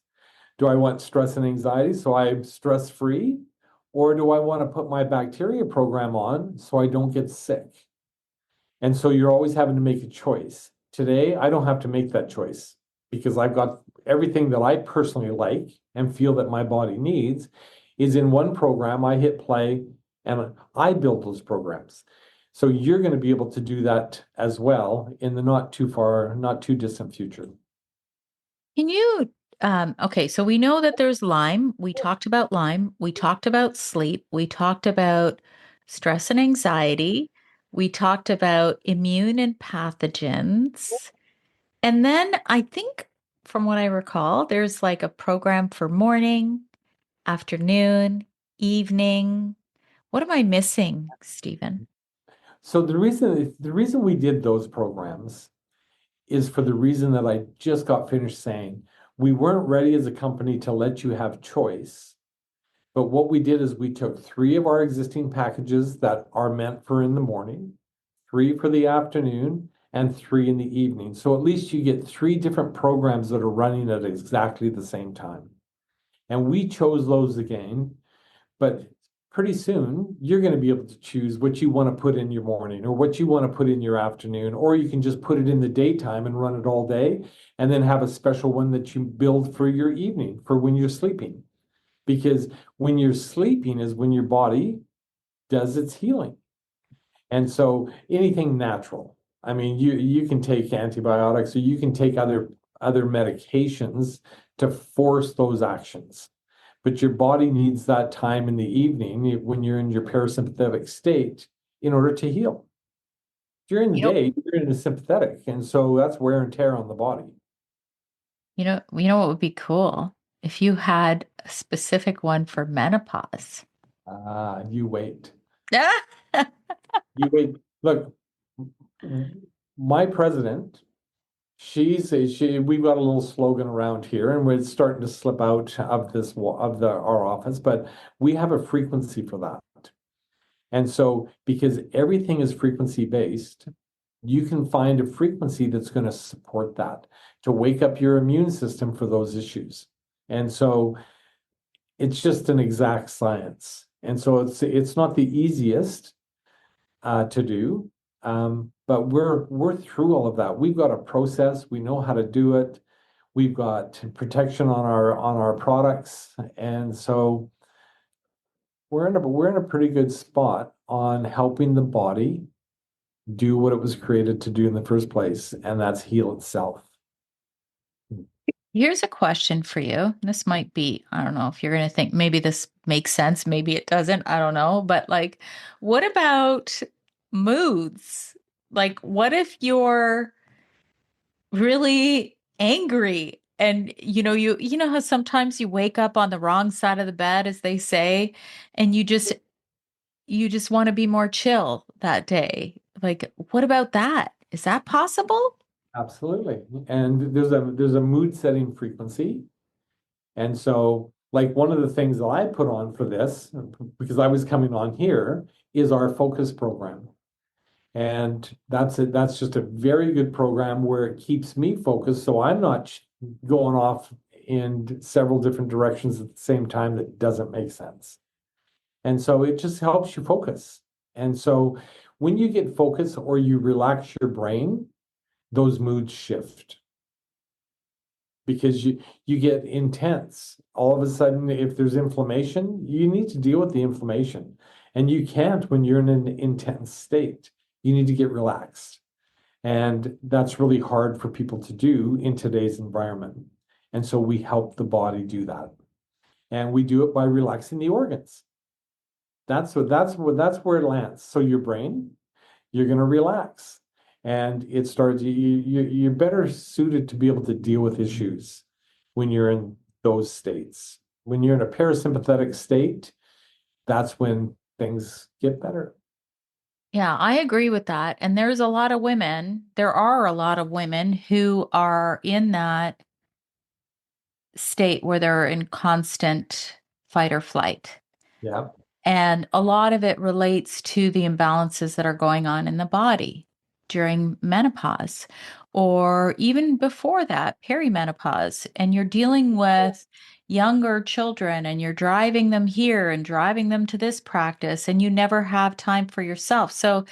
Do I want stress and anxiety so I'm stress free? Or do I want to put my bacteria program on so I don't get sick? And so you're always having to make a choice. Today, I don't have to make that choice because I've got everything that I personally like and feel that my body needs is in one program. I hit play and I build those programs. So you're going to be able to do that as well in the not too distant future. Can you, okay, so we know that there's Lyme. We talked about Lyme. We talked about sleep. We talked about stress and anxiety. We talked about immune and pathogens. And then I think, from what I recall, there's like a program for morning, afternoon, evening. What am I missing, Stephen? So the reason we did those programs is for the reason that I just got finished saying. We weren't ready as a company to let you have choice. But what we did is we took three of our existing packages that are meant for in the morning, three for the afternoon, and three in the evening. So at least you get three different programs that are running at exactly the same time. And we chose those again, but pretty soon you're going to be able to choose what you want to put in your morning or what you want to put in your afternoon, or you can just put it in the daytime and run it all day and then have a special one that you build for your evening for when you're sleeping. Because when you're sleeping is when your body does its healing. And so anything natural, I mean, you can take antibiotics or you can take other medications to force those actions. But your body needs that time in the evening when you're in your parasympathetic state in order to heal. During the You know, day, you're in a sympathetic, and so that's wear and tear on the body. what would be cool if you had a specific one for menopause. You wait. You wait. Look, my president, we've got a little slogan around here, and we're starting to slip out of our office, but we have a frequency for that. And so, because everything is frequency based, you can find a frequency that's going to support that to wake up your immune system for those issues. And so, it's just an exact science. And so, it's not the easiest to do, but we're through all of that. We've got a process. We know how to do it. We've got protection on our products, and so we're in a pretty good spot on helping the body do what it was created to do in the first place, and that's heal itself. Here's a question for you. This might be, I don't know if you're going to think maybe this makes sense, maybe it doesn't. I don't know. But like, what about moods? Like, what if you're really angry and you know how sometimes you wake up on the wrong side of the bed, as they say, and you just want to be more chill that day. Like, what about that? Is that possible? Absolutely. And there's a mood setting frequency. And so, like, one of the things that I put on for this, because I was coming on here, is our focus program. And that's it. That's just a very good program where it keeps me focused. So I'm not going off in several different directions at the same time that doesn't make sense. And so it just helps you focus. And so when you get focused or you relax your brain, those moods shift because you get intense. All of a sudden, if there's inflammation, you need to deal with the inflammation. And you can't when you're in an intense state. You need to get relaxed. And that's really hard for people to do in today's environment. And so we help the body do that. And we do it by relaxing the organs. That's where it lands. So your brain, you're going to relax. And it starts, you're better suited to be able to deal with issues when you're in those states. When you're in a parasympathetic state, that's when things get better. Yeah, I agree with that. And there are a lot of women who are in that state where they're in constant fight or flight. Yeah, And a lot of it relates to the imbalances that are going on in the body during menopause or even before that, perimenopause. And you're dealing with younger children and you're driving them here and driving them to this practice, and you never have time for yourself. So,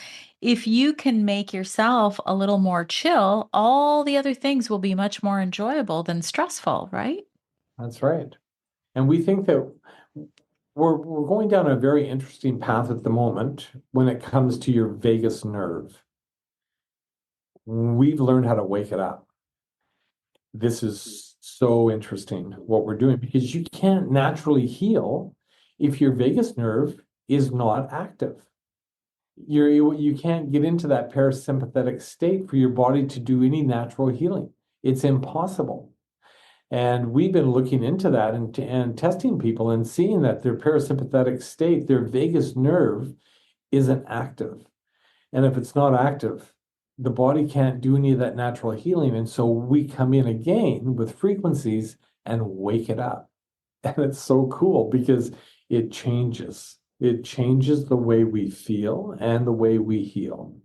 if you can make yourself a little more chill, all the other things will be much more enjoyable than stressful, right? that's right. And we think that we're going down a very interesting path at the moment when it comes to your vagus nerve. We've learned how to wake it up. This is so interesting what we're doing because you can't naturally heal if your vagus nerve is not active. You can't get into that parasympathetic state for your body to do any natural healing. It's impossible. And we've been looking into that and testing people and seeing that their parasympathetic state, their vagus nerve, isn't active. And if it's not active, the body can't do any of that natural healing. And so we come in again with frequencies and wake it up. And it's so cool because it changes. It changes the way we feel and the way we heal.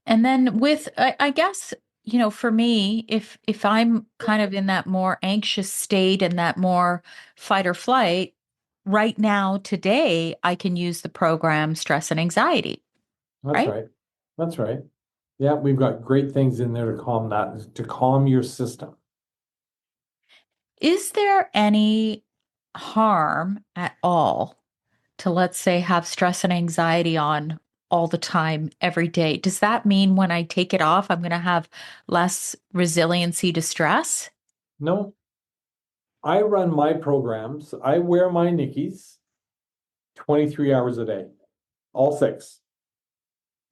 And then I guess, for me, if I'm kind of in that more anxious state and that more fight or flight, right now, today, I can use the program stress and anxiety, That's right? right. That's right. Yeah, we've got great things in there to calm that, to calm your system. Is there any harm at all to, let's say, have stress and anxiety on all the time, every day? Does that mean when I take it off, I'm going to have less resiliency to stress? No, I run my programs. I wear my Nickies 23 hours a day, all six.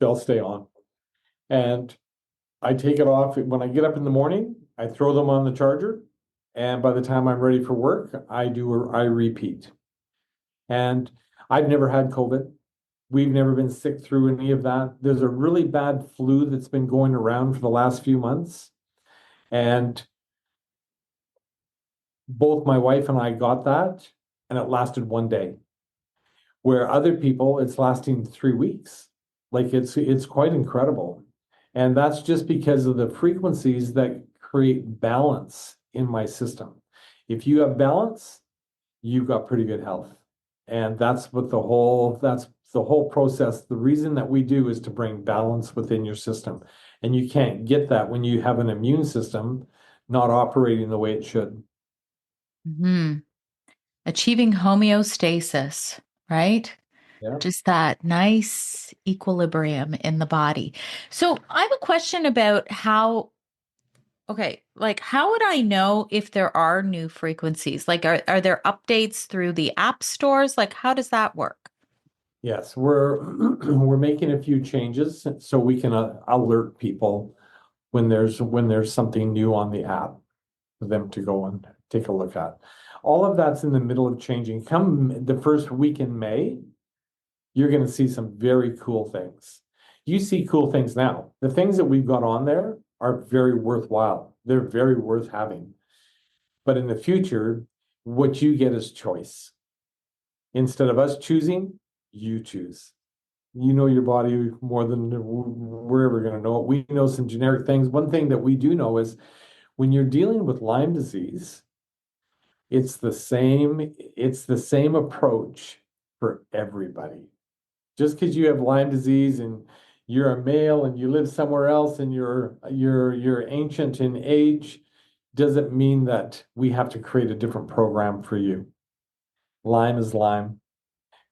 They'll stay on. And I take it off when I get up in the morning, I throw them on the charger. And by the time I'm ready for work, I repeat. And I've never had COVID. We've never been sick through any of that. There's a really bad flu that's been going around for the last few months. And both my wife and I got that, and it lasted one day. Where other people, it's lasting 3 weeks. Like it's quite incredible. And that's just because of the frequencies that create balance in my system. If you have balance, you've got pretty good health. And that's the whole process. The reason that we do is to bring balance within your system. And you can't get that when you have an immune system not operating the way it should. Hmm. Achieving homeostasis, right? Yeah. Just that nice equilibrium in the body. So I have a question about how, okay, like how would I know if there are new frequencies? Like are there updates through the app stores? Like how does that work? Yes, we're we're making a few changes so we can alert people when there's something new on the app for them to go and take a look at. All of that's in the middle of changing. Come the first week in May, you're going to see some very cool things. You see cool things now. The things that we've got on there are very worthwhile. They're very worth having. But in the future, what you get is choice. Instead of us choosing, you choose. You know your body more than we're ever going to know it. We know some generic things. One thing that we do know is when you're dealing with Lyme disease, it's the same approach for everybody. Just because you have Lyme disease and you're a male and you live somewhere else and you're ancient in age doesn't mean that we have to create a different program for you. Lyme is Lyme.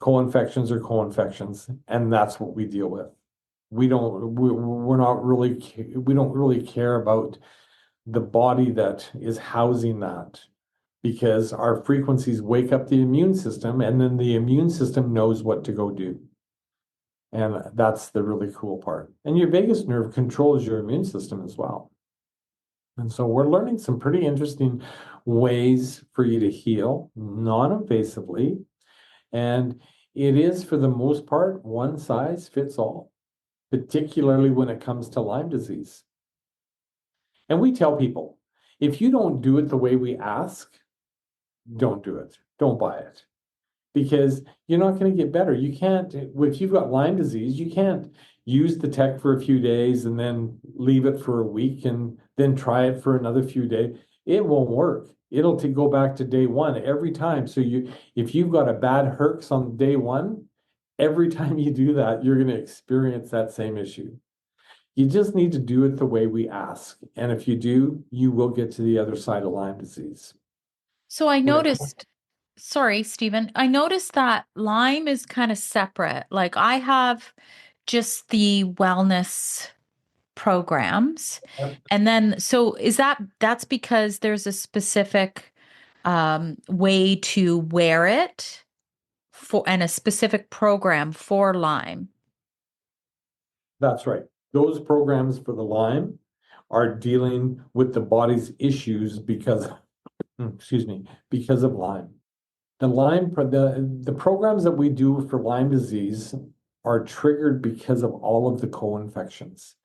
Co-infections are co-infections, and that's what we deal with. We're not really, we don't really care about the body that is housing that because our frequencies wake up the immune system and then the immune system knows what to go do. And that's the really cool part. And your vagus nerve controls your immune system as well. And so we're learning some pretty interesting ways for you to heal non-invasively. And it is, for the most part, one size fits all, particularly when it comes to Lyme disease. And we tell people, if you don't do it the way we ask, don't do it. Don't buy it. Because you're not going to get better. You can't, if you've got Lyme disease, you can't use the tech for a few days and then leave it for a week and then try it for another few days. It won't work. It'll go back to day one every time. So if you've got a bad herx on day one, every time you do that, you're going to experience that same issue. You just need to do it the way we ask. And if you do, you will get to the other side of Lyme disease. So I When it noticed, sorry, Stephen, I noticed that Lyme is kind of separate. Like I have just the wellness programs. And then, so is that's because there's a specific way to wear it for and a specific program for Lyme. That's right. Those programs for the Lyme are dealing with the body's issues because, excuse me, because of Lyme. The programs that we do for Lyme disease are triggered because of all of the co-infections.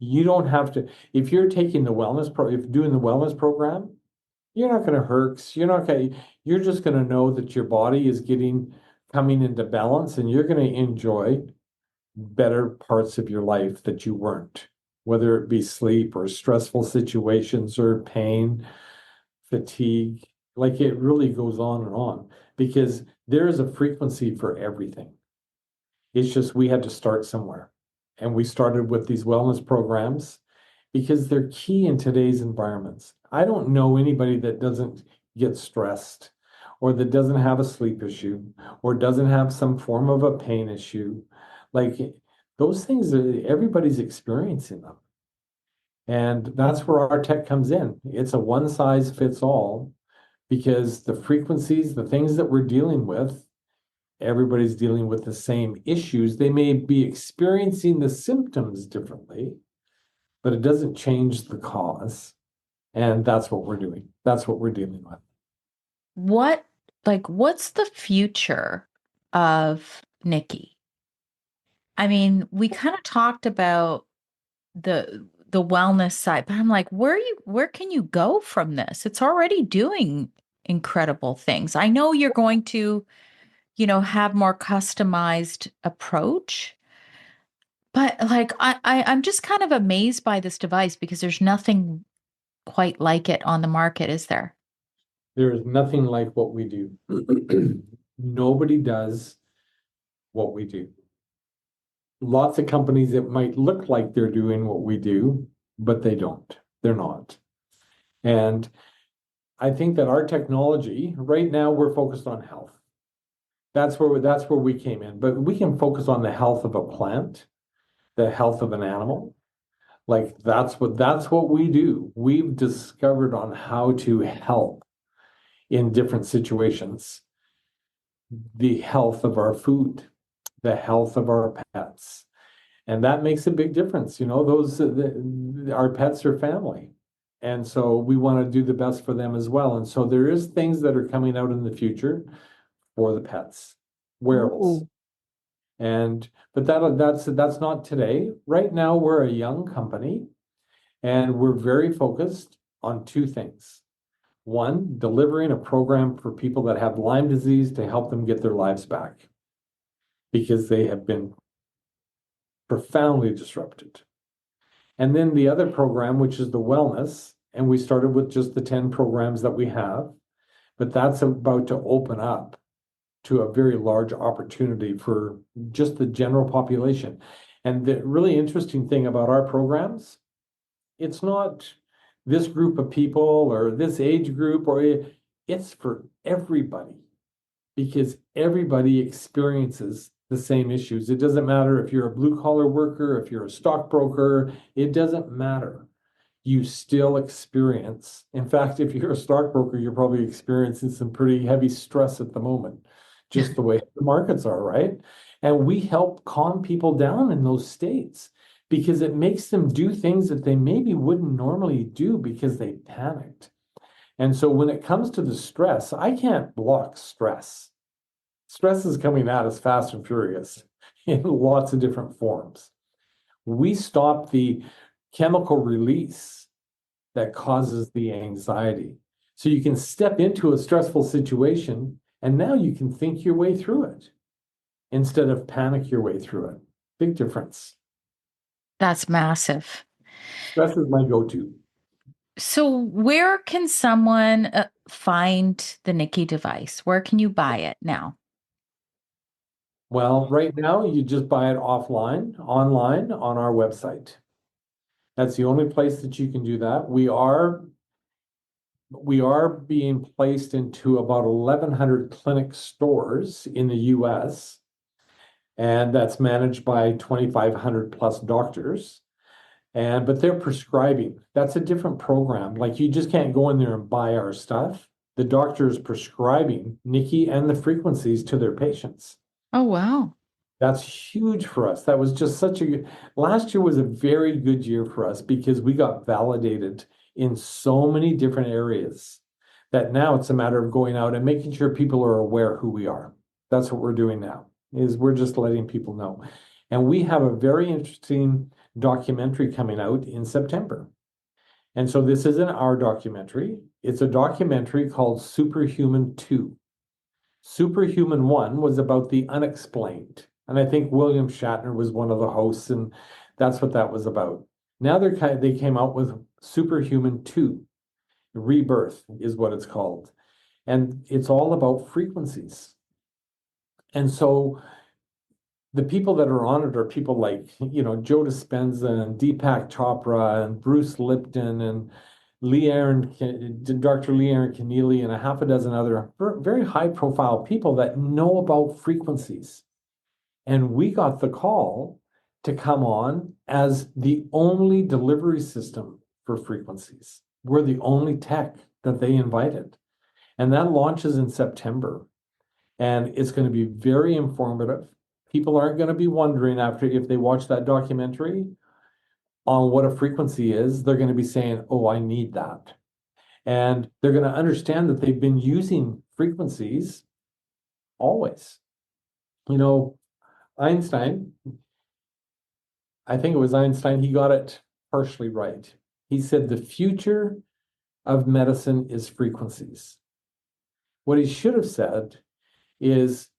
You don't have to, if you're taking if doing the wellness program, you're not going to herx. You're just going to know that your body is coming into balance and you're going to enjoy better parts of your life that you weren't, whether it be sleep or stressful situations or pain, fatigue, Like it really goes on because there is a frequency for everything. It's just we had to start somewhere. And we started with these wellness programs because they're key in today's environments. I don't know anybody that doesn't get stressed or that doesn't have a sleep issue or doesn't have some form of a pain issue. Like those things, everybody's experiencing them. And that's where our tech comes in. It's a one size fits all because the frequencies, the things that we're dealing with, everybody's dealing with the same issues. They may be experiencing the symptoms differently, but it doesn't change the cause. And that's what we're doing. That's what we're dealing with. What, what's the future of Nikki? I mean, we kind of talked about the wellness side, but I'm like, where can you go from this? It's already doing incredible things. I know you're going to, have more customized approach, but like I'm just kind of amazed by this device because there's nothing quite like it on the market, is there? There is nothing like what we do. Nobody does what we do. Lots of companies that might look like they're doing what we do, but they don't. They're not. And I think that our technology, right now, we're focused on health. That's where we came in. But we can focus on the health of a plant, the health of an animal. Like that's what we do. We've discovered on how to help in different situations. The health of our food, the health of our pets. And that makes a big difference. Our pets are family. And so we want to do the best for them as well. And so there is things that are coming out in the future for the pets, wearables. Ooh. But that's not today. Right now we're a young company and we're very focused on two things. One, delivering a program for people that have Lyme disease to help them get their lives back because they have been profoundly disrupted. And then the other program, which is the wellness, and we started with just the 10 programs that we have, but that's about to open up to a very large opportunity for just the general population. And the really interesting thing about our programs, it's not this group of people or this age group, or it's for everybody because everybody experiences the same issues. It doesn't matter if you're a blue collar worker, if you're a stockbroker, it doesn't matter. You still experience. In fact, if you're a stockbroker, you're probably experiencing some pretty heavy stress at the moment, just the way the markets are, right? And we help calm people down in those states because it makes them do things that they maybe wouldn't normally do because they panicked. And so when it comes to the stress, I can't block stress. Stress is coming at us fast and furious in lots of different forms. We stop the chemical release that causes the anxiety. So you can step into a stressful situation and now you can think your way through it instead of panic your way through it. Big difference. That's massive. Stress is my go-to. So, where can someone find the Nikki device? Where can you buy it now? Well, right now you just buy it online on our website. That's the only place that you can do that. We are being placed into about 1,100 clinic stores in the US, and that's managed by 2,500 plus doctors. But they're prescribing. That's a different program. Like you just can't go in there and buy our stuff. The doctor is prescribing Nikki and the frequencies to their patients. Oh, wow. That's huge for us. That was just last year was a very good year for us because we got validated in so many different areas that now it's a matter of going out and making sure people are aware who we are. That's what we're doing now, is we're just letting people know. And we have a very interesting documentary coming out in September. And so this isn't our documentary. It's a documentary called Superhuman 2. Superhuman 1 was about the unexplained. And I think William Shatner was one of the hosts, and that's what that was about. Now they came out with Superhuman 2. Rebirth is what it's called. And it's all about frequencies. And so the people that are on it are people like, Joe Dispenza and Deepak Chopra and Bruce Lipton and Dr. Lee Aaron Keneally and a half a dozen other very high profile people that know about frequencies. And we got the call to come on as the only delivery system for frequencies. We're the only tech that they invited. And that launches in September. And it's going to be very informative. People aren't going to be wondering after if they watch that documentary on what a frequency is, they're going to be saying, oh, I need that. And they're going to understand that they've been using frequencies always. Einstein, I think it was Einstein, he got it partially right. He said the future of medicine is frequencies. What he should have said is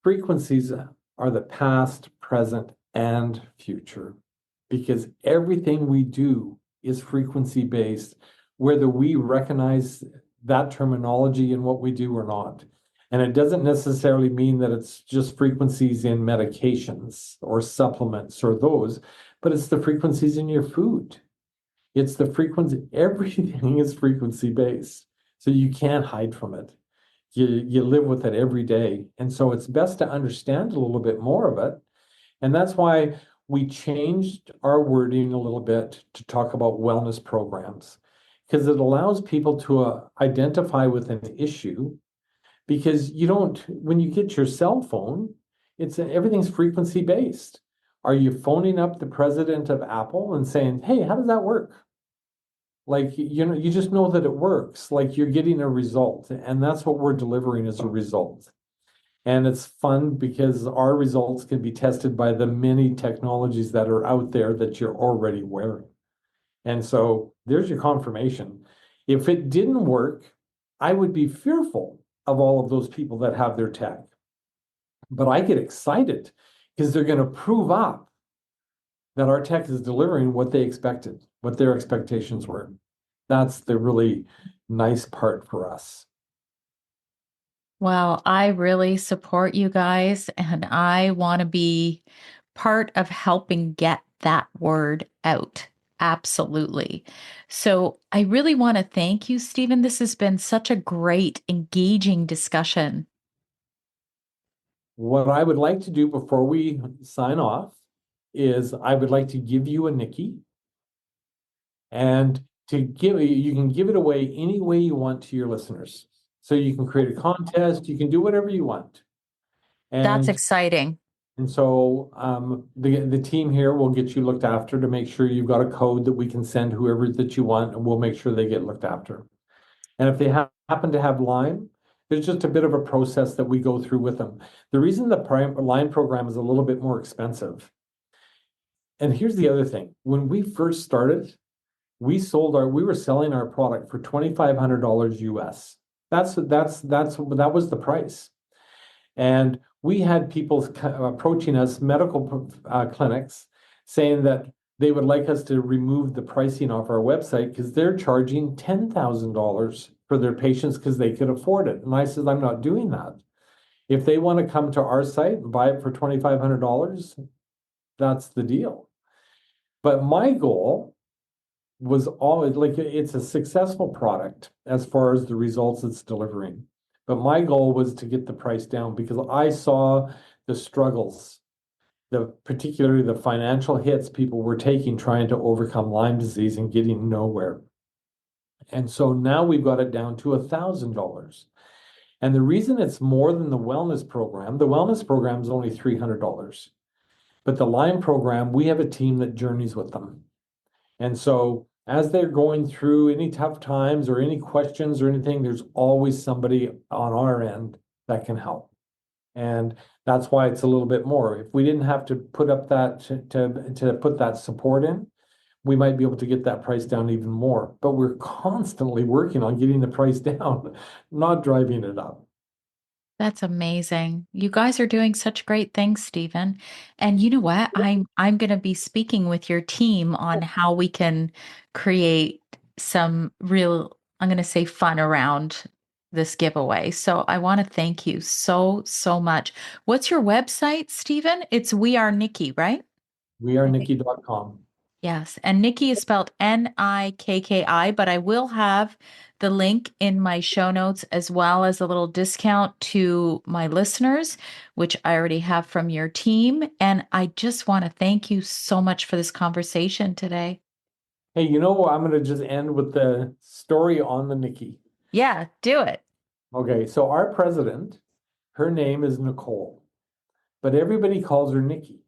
frequencies are the past, present, and future, because everything we do is frequency based, whether we recognize that terminology in what we do or not. And it doesn't necessarily mean that it's just frequencies in medications or supplements or those, but it's the frequencies in your food. It's the frequency, everything is frequency based. So you can't hide from it. You live with it every day. And so it's best to understand a little bit more of it. And that's why we changed our wording a little bit to talk about wellness programs, because it allows people to identify with an issue. Because when you get your cell phone, everything's frequency based. Are you phoning up the president of Apple and saying, hey, how does that work? Like, you just know that it works, like you're getting a result, and that's what we're delivering as a result. And it's fun because our results can be tested by the many technologies that are out there that you're already wearing. And so there's your confirmation. If it didn't work, I would be fearful of all of those people that have their tech. But I get excited because they're going to prove up that our tech is delivering what they expected, what their expectations were. That's the really nice part for us. Well, I really support you guys, and I want to be part of helping get that word out. Absolutely. So I really want to thank you, Stephen. This has been such a great, engaging discussion. What I would like to do before we sign off is I would like to give you a Nikki, and you can give it away any way you want to your listeners. So you can create a contest, you can do whatever you want. That's And exciting. the team here will get you looked after to make sure you've got a code that we can send whoever that you want, and we'll make sure they get looked after. And if they happen to have Lyme, there's just a bit of a process that we go through with them. The reason the Lyme program is a little bit more expensive. And here's the other thing. When we first started, we were selling our product for $2,500 US. That was the price. And we had people approaching us, medical clinics, saying that they would like us to remove the pricing off our website because they're charging $10,000 for their patients because they could afford it. And I said, I'm not doing that. If they want to come to our site and buy it for $2,500, that's the deal. But my goal was always, like, it's a successful product as far as the results it's delivering. But my goal was to get the price down because I saw the struggles, particularly the financial hits people were taking trying to overcome Lyme disease and getting nowhere. And so now we've got it down to $1,000. And the reason it's more than the wellness program is only $300. But the Lyme program, we have a team that journeys with them. And so as they're going through any tough times or any questions or anything, there's always somebody on our end that can help. And that's why it's a little bit more. If we didn't have to put up that to put that support in, we might be able to get that price down even more. But we're constantly working on getting the price down, not driving it up. That's amazing. You guys are doing such great things, Stephen. And you know what? I'm going to be speaking with your team on how we can create some real, I'm going to say fun around this giveaway. So I want to thank you so, so much. What's your website, Stephen? It's We Are Nikki, right? I think. wearenikki.com. Yes. And Nikki is spelled Nikki, but I will have the link in my show notes as well as a little discount to my listeners, which I already have from your team. And I just want to thank you so much for this conversation today. Hey, you know what? I'm going to just end with the story on the Nikki. Yeah, do it. Okay, so our president, her name is Nicole, but everybody calls her Nikki.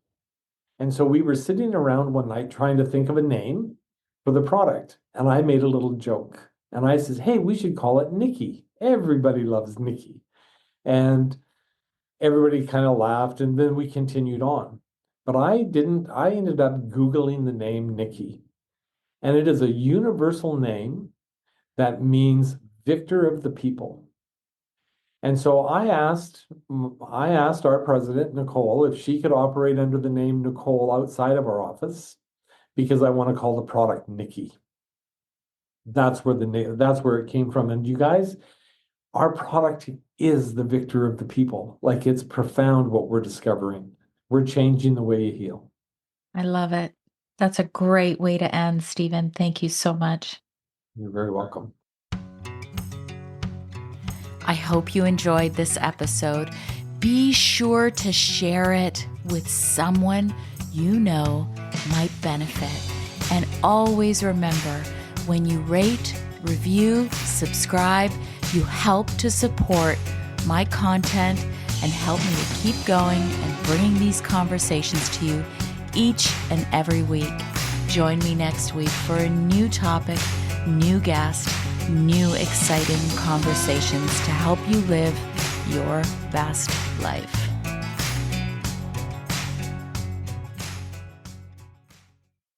And so we were sitting around one night trying to think of a name for the product. And I made a little joke. And I says, hey, we should call it Nikki. Everybody loves Nikki. And everybody kind of laughed. And then we continued on. But I ended up Googling the name Nikki. And it is a universal name that means victor of the people. And so I asked our president, Nicole, if she could operate under the name Nicole outside of our office because I want to call the product Nikki. That's where that's where it came from. And you guys, our product is the victor of the people. Like, it's profound what we're discovering. We're changing the way you heal. I love it. That's a great way to end, Stephen. Thank you so much. You're very welcome. I hope you enjoyed this episode. Be sure to share it with someone you know might benefit. And always remember, when you rate, review, subscribe, you help to support my content and help me to keep going and bringing these conversations to you each and every week. Join me next week for a new topic, new guest, new exciting conversations to help you live your best life.